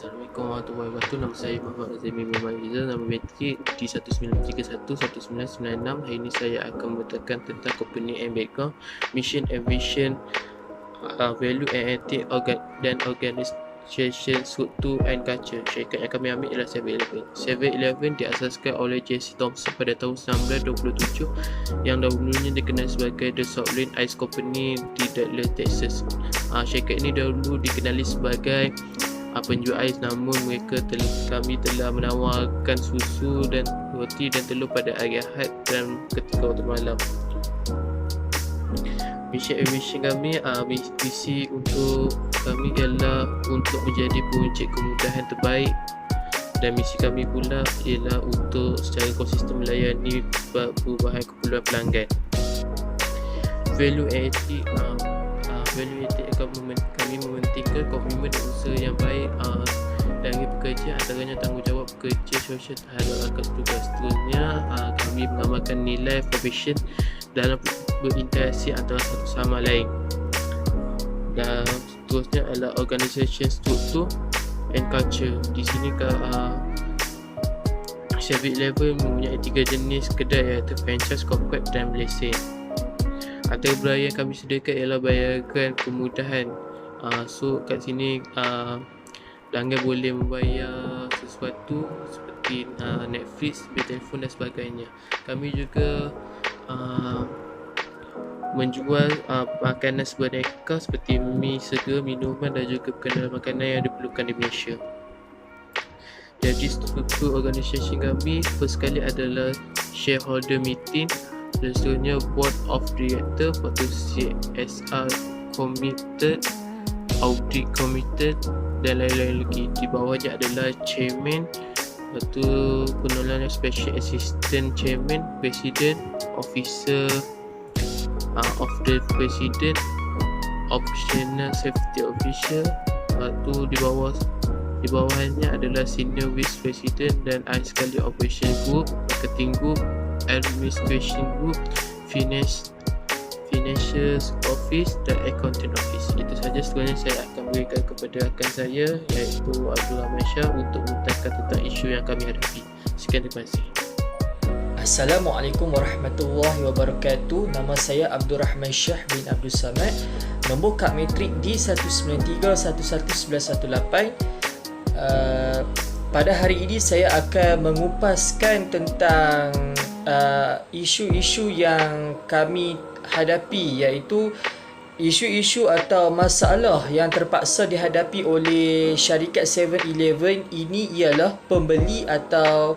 Assalamualaikum warahmatullahi wabarakatuh. Nama saya Muhammad Azmi Muhammad Rizal. Nama metrik D19311996. Hari ini saya akan memberitakan tentang company and background, mission and vision, value and ethic dan organisation, struktur and culture. Syarikat yang kami ambil ialah 7-Eleven. 7-Eleven diasaskan oleh Jesse Thompson pada tahun 1927 yang dahulunya dikenal sebagai The Salt Lake Ice Company di Dallas, Texas. Syarikat ini dahulu dikenali sebagai penjual ais, namun kami telah menawarkan susu dan roti dan telur pada hari Ahad dan ketika waktu malam. Mission kami, visi untuk kami ialah untuk menjadi peruncit kemudahan terbaik, dan misi kami pula ialah untuk secara konsisten melayani perubahan keperluan pelanggan. Value ethic, kami mementingkan komitmen dan usaha yang baik dari pekerja, antaranya tanggungjawab pekerja sosial terhadap rakyat tugas. Seterusnya, kami mengamalkan nilai profesion dalam berinteraksi antara satu sama lain. Dan seterusnya adalah organisation, struktur and culture. Di sini 7-Eleven mempunyai 3 jenis kedai, iaitu franchise, corporate dan blessing. Antara bayaran yang kami sediakan ialah bayaran kemudahan. So kat sini pelanggan boleh membayar sesuatu seperti Netflix, bil telefon dan sebagainya. Kami juga menjual makanan sebenarnya seperti mi segera, minuman dan juga perkenalan makanan yang diperlukan di Malaysia. Jadi struktur organisasi kami first sekali adalah shareholder meeting, dan seterusnya board of director, lepas tu CSR committed, audit committed dan lain-lain lagi. Di bawahnya adalah chairman, lepas tu penolong special assistant chairman, president, officer of the president, optional safety officer. Lepas tu di bawahnya adalah senior vice president dan I sekali operation group, marketing group, administration group, financial office dan accounting office. Itu sahaja. Seterusnya saya akan berikan kepada rakan saya, iaitu Abdul Rahman Shah, untuk menceritakan tentang isu yang kami hadapi. Sekian, terima kasih. Assalamualaikum warahmatullahi wabarakatuh. Nama saya Abdul Rahman Shah bin Abdul Samad, nombor kad metrik D19311118. Pada hari ini saya akan mengupaskan tentang isu-isu yang kami hadapi, iaitu isu-isu atau masalah yang terpaksa dihadapi oleh syarikat 7-Eleven ini ialah pembeli atau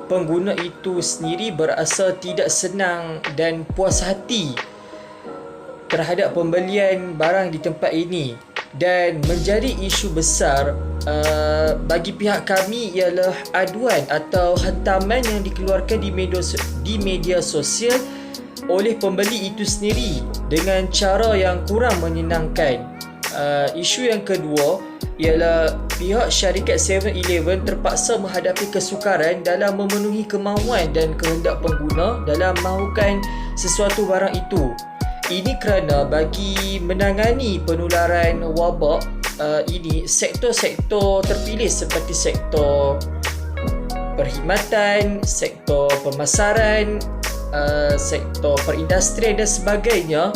pengguna itu sendiri berasa tidak senang dan puas hati terhadap pembelian barang di tempat ini. Dan menjadi isu besar bagi pihak kami ialah aduan atau hentaman yang dikeluarkan di media sosial oleh pembeli itu sendiri dengan cara yang kurang menyenangkan. Isu yang kedua ialah pihak syarikat 7-Eleven terpaksa menghadapi kesukaran dalam memenuhi kemahuan dan kehendak pengguna dalam mahukan sesuatu barang itu. Ini kerana bagi menangani penularan wabak ini, sektor-sektor terpilih seperti sektor perkhidmatan, sektor pemasaran, sektor perindustrian dan sebagainya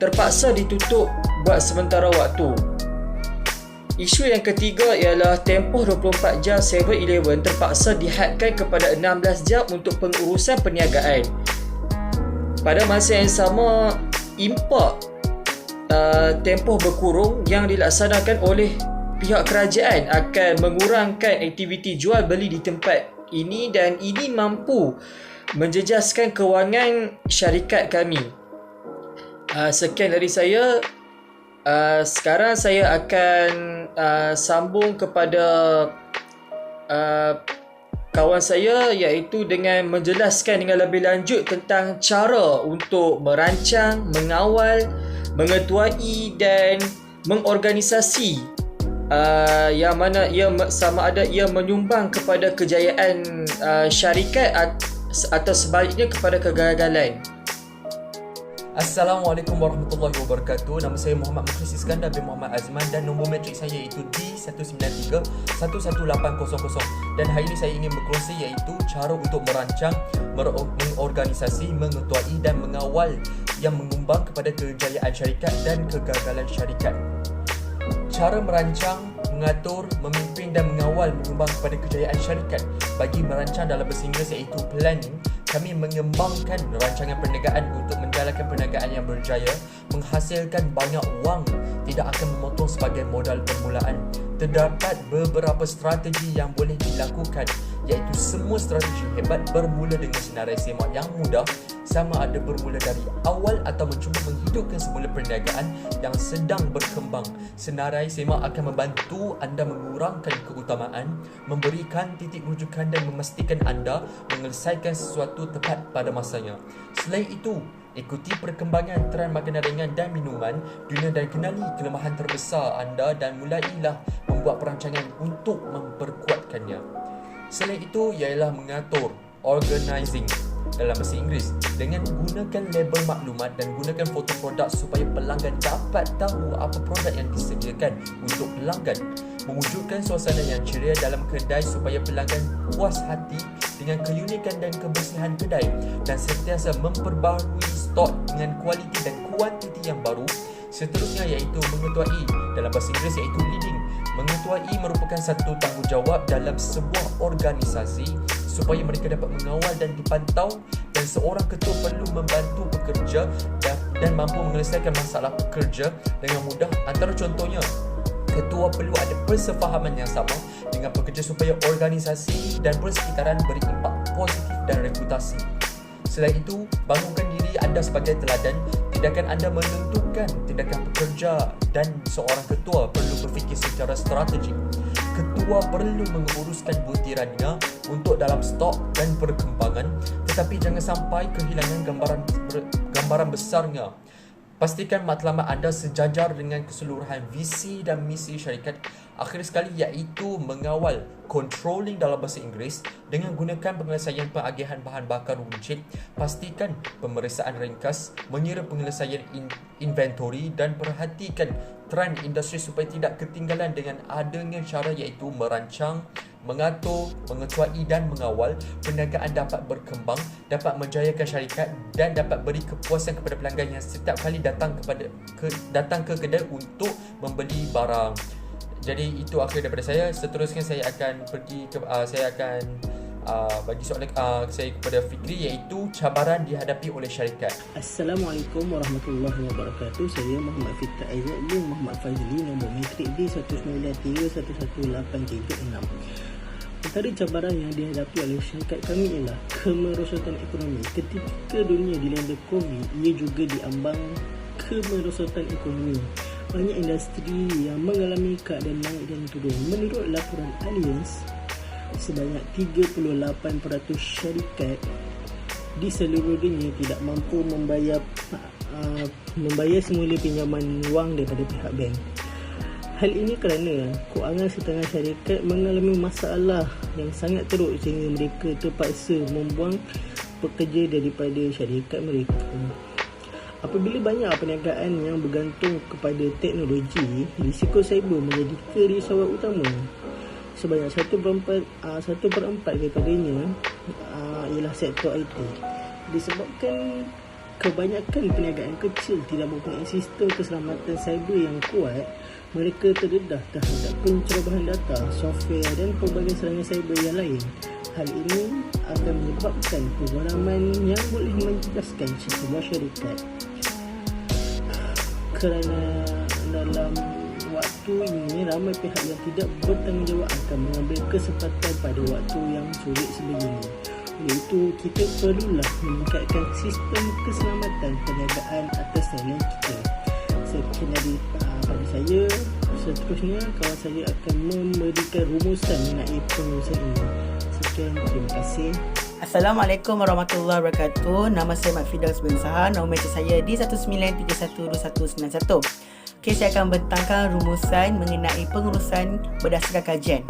terpaksa ditutup buat sementara waktu. Isu yang ketiga ialah tempoh 24 jam 7-Eleven terpaksa dihadkan kepada 16 jam untuk pengurusan perniagaan. Pada masa yang sama, import tempoh berkurung yang dilaksanakan oleh pihak kerajaan akan mengurangkan aktiviti jual beli di tempat ini, dan ini mampu menjejaskan kewangan syarikat kami. Sekian dari saya. Sekarang saya akan sambung kepada kawan saya, iaitu dengan menjelaskan dengan lebih lanjut tentang cara untuk merancang, mengawal, mengetuai dan mengorganisasi yang mana ia sama ada ia menyumbang kepada kejayaan syarikat atau sebaliknya kepada kegagalan. Assalamualaikum warahmatullahi wabarakatuh. Nama saya Muhammad Mukhlis Iskandar bin Muhammad Azman dan nombor matrik saya iaitu D193-11800. Dan hari ini saya ingin berkongsi iaitu cara untuk merancang, mengorganisasi, mengetuai dan mengawal yang menyumbang kepada kejayaan syarikat dan kegagalan syarikat. Cara merancang, mengatur, memimpin dan mengawal menyumbang kepada kejayaan syarikat. Bagi merancang dalam bahasa Inggeris iaitu planning, kami mengembangkan rancangan perniagaan untuk menjalankan perniagaan yang berjaya, menghasilkan banyak wang, tidak akan memotong sebagai modal permulaan. Terdapat beberapa strategi yang boleh dilakukan, iaitu semua strategi hebat bermula dengan senarai semak yang mudah, sama ada bermula dari awal atau mencuba menghidupkan semula perniagaan yang sedang berkembang. Senarai semak akan membantu anda mengurangkan keutamaan, memberikan titik rujukan dan memastikan anda menyelesaikan sesuatu tepat pada masanya. Selain itu, ikuti perkembangan trend makanan ringan dan minuman dunia dan kenali kelemahan terbesar anda dan mulailah membuat perancangan untuk memperkuatkannya. Selain itu ialah mengatur, organizing dalam bahasa Inggeris, dengan gunakan label maklumat dan gunakan foto produk supaya pelanggan dapat tahu apa produk yang disediakan untuk pelanggan. Mewujudkan suasana yang ceria dalam kedai supaya pelanggan puas hati dengan keunikan dan kebersihan kedai, dan sentiasa memperbaharui stok dengan kualiti dan kuantiti yang baru. Seterusnya iaitu mengetuai, dalam bahasa Inggeris iaitu leading. Mengetuai merupakan satu tanggungjawab dalam sebuah organisasi supaya mereka dapat mengawal dan dipantau, dan seorang ketua perlu membantu pekerja dan mampu menyelesaikan masalah pekerja dengan mudah. Antara contohnya, ketua perlu ada persefahaman yang sama dengan pekerja supaya organisasi dan persekitaran berimpak positif dan reputasi. Selain itu, bangunkan diri anda sebagai teladan. Tindakan anda menentukan tindakan pekerja dan seorang ketua perlu berfikir secara strategik. Ketua perlu menguruskan butirannya untuk dalam stok dan perkembangan, tetapi jangan sampai kehilangan gambaran besarnya. Pastikan matlamat anda sejajar dengan keseluruhan visi dan misi syarikat. Akhir sekali iaitu mengawal, controlling dalam bahasa Inggeris, dengan gunakan penyelesaian pengagihan bahan bakar runcit. Pastikan pemeriksaan ringkas, mengira penyelesaian inventory dan perhatikan trend industri supaya tidak ketinggalan dengan adanya cara iaitu merancang, mengatur, mengetuai dan mengawal. Perniagaan dapat berkembang, dapat menjayakan syarikat dan dapat beri kepuasan kepada pelanggan yang setiap kali datang ke kedai untuk membeli barang. Jadi itu akhir daripada saya. Seterusnya saya akan bagi soalan saya kepada Fikri, iaitu cabaran dihadapi oleh syarikat. Assalamualaikum warahmatullahi wabarakatuh. Saya Muhammad Fitra Aizat bin Muhammad Fazli, nombor matrik D193-11836. Antara cabaran yang dihadapi oleh syarikat kami ialah kemerosotan ekonomi. Ketika dunia dilanda COVID, ia juga diambang kemerosotan ekonomi. Banyak industri yang mengalami keadaan naik dan turun. Menurut laporan Allianz, sebanyak 38% syarikat di seluruh dunia tidak mampu membayar semula pinjaman wang daripada pihak bank. Hal ini kerana kewangan setengah syarikat mengalami masalah yang sangat teruk sehingga mereka terpaksa membuang pekerja daripada syarikat mereka. Apabila banyak perniagaan yang bergantung kepada teknologi, risiko cyber menjadi kerisauan utama. Sebanyak 1/4 daripadanya ialah sektor IT. Disebabkan kebanyakan perniagaan kecil tidak mempunyai sistem keselamatan cyber yang kuat, mereka terdedah terhadap pencerobohan data, software dan pelbagai serangan cyber yang lain. Hal ini akan menyebabkan kegeraman yang boleh menjejaskan sebuah syarikat. Kerana dalam waktu ini ramai pihak yang tidak bertanggungjawab akan mengambil kesempatan pada waktu yang sulit sebegini. Iaitu kita perlulah meningkatkan sistem keselamatan perniagaan atas talian kita. Sekian dari saya. Seterusnya kawan saya akan memberikan rumusan mengenai pengurusan ini. Sekian, terima kasih. Assalamualaikum warahmatullahi wabarakatuh. Nama saya Mat Firdaus bin Sahar. Nombor matrik saya D1931291. Okey, saya akan bentangkan rumusan mengenai pengurusan berdasarkan kajian.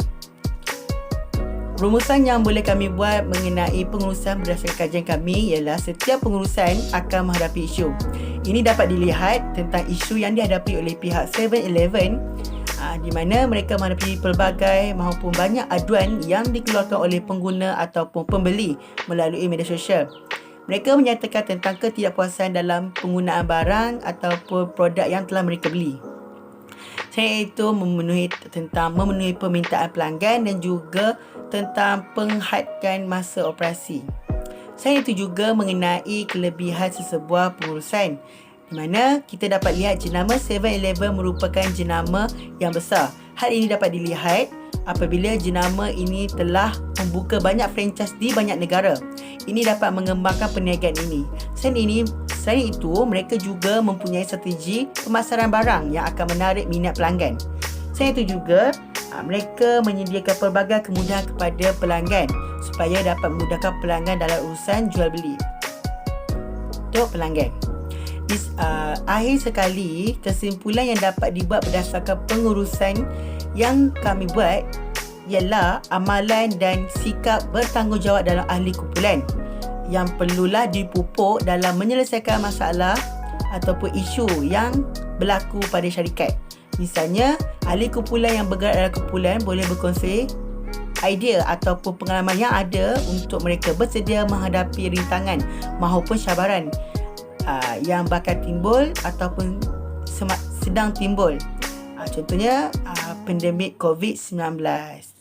Rumusan yang boleh kami buat mengenai pengurusan berdasarkan kajian kami ialah setiap pengurusan akan menghadapi isu. Ini dapat dilihat tentang isu yang dihadapi oleh pihak 7-Eleven di mana mereka menghadapi pelbagai maupun banyak aduan yang dikeluarkan oleh pengguna ataupun pembeli melalui media sosial. Mereka menyatakan tentang ketidakpuasan dalam penggunaan barang ataupun produk yang telah mereka beli. Selain itu memenuhi permintaan pelanggan dan juga tentang penghadkan masa operasi. Selain itu juga mengenai kelebihan sesebuah pengurusan, di mana kita dapat lihat jenama 7-Eleven merupakan jenama yang besar. Hal ini dapat dilihat apabila jenama ini telah membuka banyak franchise di banyak negara. Ini dapat mengembangkan perniagaan ini. Selain itu, mereka juga mempunyai strategi pemasaran barang yang akan menarik minat pelanggan. Selain itu juga, mereka menyediakan pelbagai kemudahan kepada pelanggan supaya dapat memudahkan pelanggan dalam urusan jual beli. Untuk pelanggan. Akhir sekali, kesimpulan yang dapat dibuat berdasarkan pengurusan yang kami buat ialah amalan dan sikap bertanggungjawab dalam ahli kumpulan yang perlulah dipupuk dalam menyelesaikan masalah ataupun isu yang berlaku pada syarikat. Misalnya, ahli kumpulan yang bergerak dalam kumpulan boleh berkongsi idea ataupun pengalaman yang ada untuk mereka bersedia menghadapi rintangan maupun cabaran yang bakal timbul ataupun sedang timbul. Contohnya pandemik COVID-19.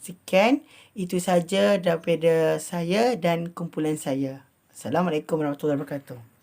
Sekian, itu saja daripada saya dan kumpulan saya. Assalamualaikum warahmatullahi wabarakatuh.